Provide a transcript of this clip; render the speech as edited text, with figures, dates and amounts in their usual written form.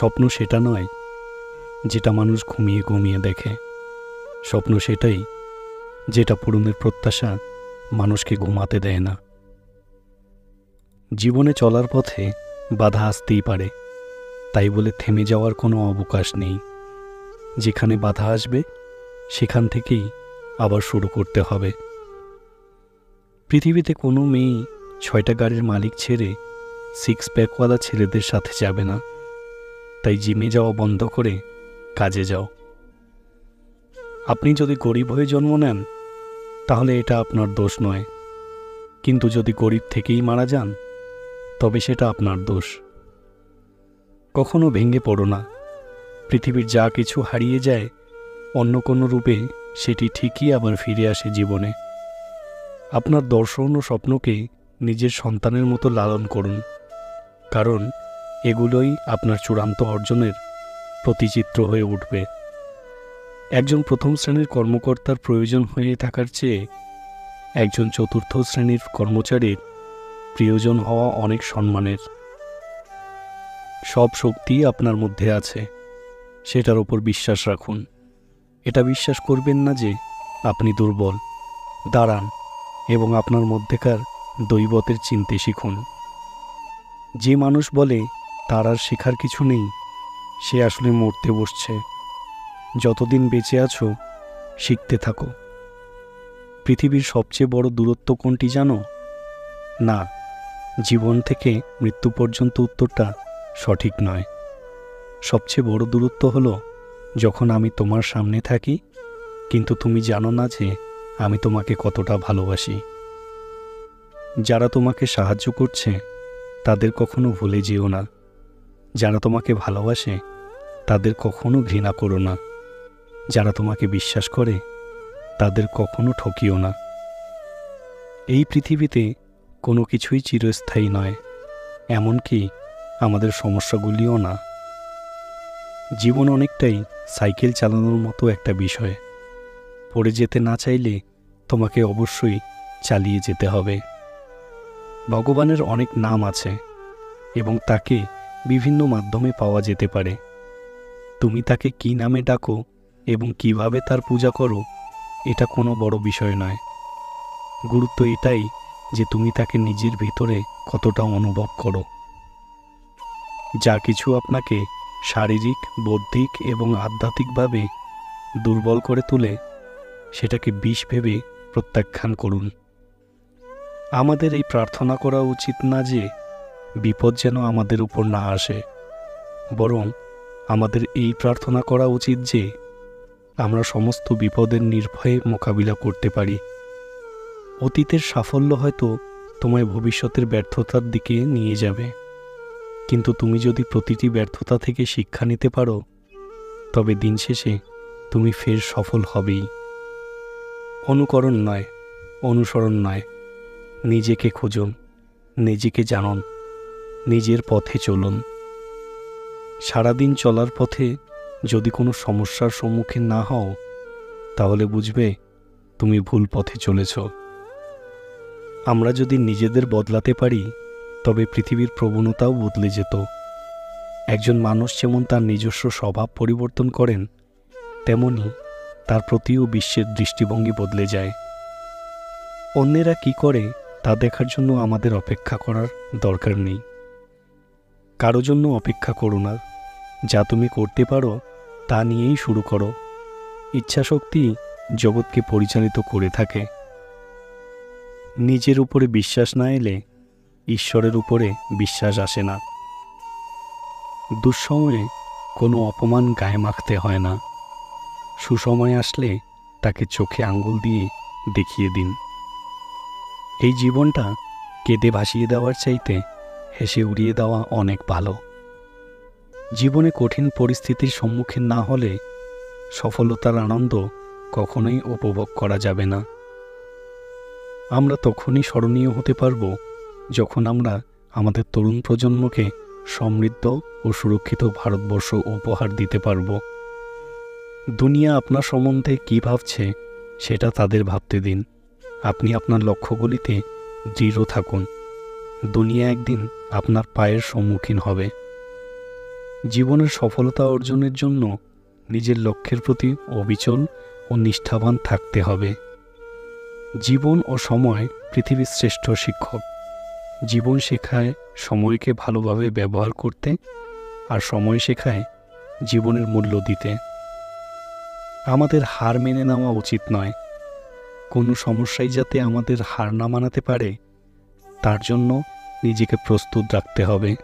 স্বপ্ন সেটা নয় যেটা মানুষ ঘুমিয়ে ঘুমিয়ে দেখে। স্বপ্ন সেটাই যেটা পূরণের প্রত্যাশা মানুষকে ঘুমাতে দেয় না। জীবনে চলার পথে বাধা আসতেই পারে, তাই বলে থেমে যাওয়ার কোনো অবকাশ নেই। যেখানে বাধা আসবে সেখান থেকেই আবার শুরু করতে হবে। পৃথিবীতে কোনো মেয়েই 6টা গাড়ির মালিক ছেড়ে 6 প্যাকওয়ালা ছেলেদের সাথে যাবে না। তাই জিমে যাওয়া বন্ধ করে কাজে যাও। আপনি যদি গরিব হয়ে জন্ম নেন তাহলে এটা আপনার দোষ নয়, কিন্তু যদি গরিব থেকেই মারা যান তবে সেটা আপনার দোষ। কখনো ভেঙে পড়ো না। পৃথিবীর যা কিছু হারিয়ে যায় অন্য কোনো রূপে সেটি ঠিকই আবার ফিরে আসে জীবনে। আপনার দর্শন ও স্বপ্নকে নিজের সন্তানের মতো লালন করুন, কারণ এগুলোই আপনার চূড়ান্ত অর্জনের প্রতিচিত্র হয়ে উঠবে। একজন প্রথম শ্রেণীর কর্মকর্তার প্রয়োজন হয়ে থাকার চেয়ে একজন চতুর্থ শ্রেণীর কর্মচারীর প্রিয়জন হওয়া অনেক সম্মানের। সব শক্তি আপনার মধ্যে আছে, সেটার ওপর বিশ্বাস রাখুন। এটা বিশ্বাস করবেন না যে আপনি দুর্বল। দাঁড়ান এবং আপনার মধ্যেকার দৈবতের চিনতে শিখুন। যে মানুষ বলে তার আর শেখার কিছু নেই, সে আসলে মরতে বসছে। যতদিন বেঁচে আছো শিখতে থাকো। পৃথিবীর সবচেয়ে বড় দূরত্ব কোনটি জানো? না, জীবন থেকে মৃত্যু পর্যন্ত উত্তরটা সঠিক নয়। সবচেয়ে বড় দূরত্ব হলো যখন আমি তোমার সামনে থাকি কিন্তু তুমি জানো না যে আমি তোমাকে কতটা ভালোবাসি। যারা তোমাকে সাহায্য করছে তাদের কখনো ভুলে যেও না। যারা তোমাকে ভালোবাসে তাদের কখনো ঘৃণা করো না। যারা তোমাকে বিশ্বাস করে তাদের কখনো ঠকিও না। এই পৃথিবীতে কোনো কিছুই চিরস্থায়ী নয়, এমনকি আমাদের সমস্যাগুলিও না। জীবন অনেকটাই সাইকেল চালানোর মতো একটা বিষয়। পড়ে যেতে না চাইলে তোমাকে অবশ্যই চালিয়ে যেতে হবে। ভগবানের অনেক নাম আছে এবং তাকে বিভিন্ন মাধ্যমে পাওয়া যেতে পারে। তুমি তাকে কী নামে ডাকো এবং কিভাবে তার পূজা করো এটা কোনো বড় বিষয় নয়। গুরুত্ব এটাই যে তুমি তাকে নিজের ভিতরে কতটা অনুভব করো। যা কিছু আপনাকে শারীরিক, বৌদ্ধিক এবং আধ্যাত্মিকভাবে দুর্বল করে তোলে সেটাকে বিষ ভেবে প্রত্যাখ্যান করুন। আমাদের এই প্রার্থনা করা উচিত না যে বিপদ যেন আমাদের উপর না আসে, বরং আমাদের এই প্রার্থনা করা উচিত যে আমরা সমস্ত বিপদের নির্ভয়ে মোকাবিলা করতে পারি। অতীতের সাফল্য হয়তো তোমায় ভবিষ্যতের ব্যর্থতার দিকে নিয়ে যাবে, কিন্তু তুমি যদি প্রতিটি ব্যর্থতা থেকে শিক্ষা নিতে পারো তবে দিন শেষে তুমি ফের সফল হবেই। অনুকরণ নয়, অনুসরণ নয়, নিজেকে খুঁজুন, নিজেকে জানুন, নিজের পথে চলুন। সারাদিন চলার পথে যদি কোনো সমস্যার সম্মুখীন না হও তাহলে বুঝবে তুমি ভুল পথে চলেছ। আমরা যদি নিজেদের বদলাতে পারি তবে পৃথিবীর প্রবণতাও বদলে যেত। একজন মানুষ যেমন তার নিজস্ব স্বভাব পরিবর্তন করেন, তেমনি তার প্রতিও বিশ্বের দৃষ্টিভঙ্গি বদলে যায়। অন্যেরা কি করে তা দেখার জন্য আমাদের অপেক্ষা করার দরকার নেই। কারো জন্য অপেক্ষা করো না। যা তুমি করতে পারো তা নিয়েই শুরু করো। ইচ্ছাশক্তি জগৎকে পরিচালিত করে থাকে। নিজের উপরে বিশ্বাস না এলে ঈশ্বরের উপরে বিশ্বাস আসে না। দুঃসময়ে কোনো অপমান গায়ে মাখতে হয় না। সুসময় আসলে তাকে চোখে আঙ্গুল দিয়ে দেখিয়ে দিন। এই জীবনটা কেঁদে ভাসিয়ে দেওয়ার চাইতে হেসে উড়িয়ে দেওয়া অনেক ভালো। জীবনে কঠিন পরিস্থিতির সম্মুখীন না হলে সফলতার আনন্দ কখনোই উপভোগ করা যাবে না। আমরা তখনই স্মরণীয় হতে পারব যখন আমরা আমাদের তরুণ প্রজন্মকে সমৃদ্ধ ও সুরক্ষিত ভারতবর্ষ উপহার দিতে পারব। দুনিয়া আপনার সম্বন্ধে কী ভাবছে সেটা তাদের ভাবতে দিন। আপনি আপনার লক্ষ্যগুলিতে দৃঢ় থাকুন। দুনিয়া একদিন আপনার পায়ের সম্মুখীন হবে। জীবনের সফলতা অর্জনের জন্য নিজের লক্ষ্যের প্রতি অবিচল ও নিষ্ঠাবান থাকতে হবে। জীবন ও সময় পৃথিবীর শ্রেষ্ঠ শিক্ষক। জীবন শেখায় সময়কে ভালোভাবে ব্যবহার করতে, আর সময় শেখায় জীবনের মূল্য দিতে। আমাদের হার মেনে নেওয়া উচিত নয়। কোনো সমস্যায় যাতে আমাদের হার না মানাতে পারে, তার জন্য নিজেকে প্রস্তুত রাখতে হবে।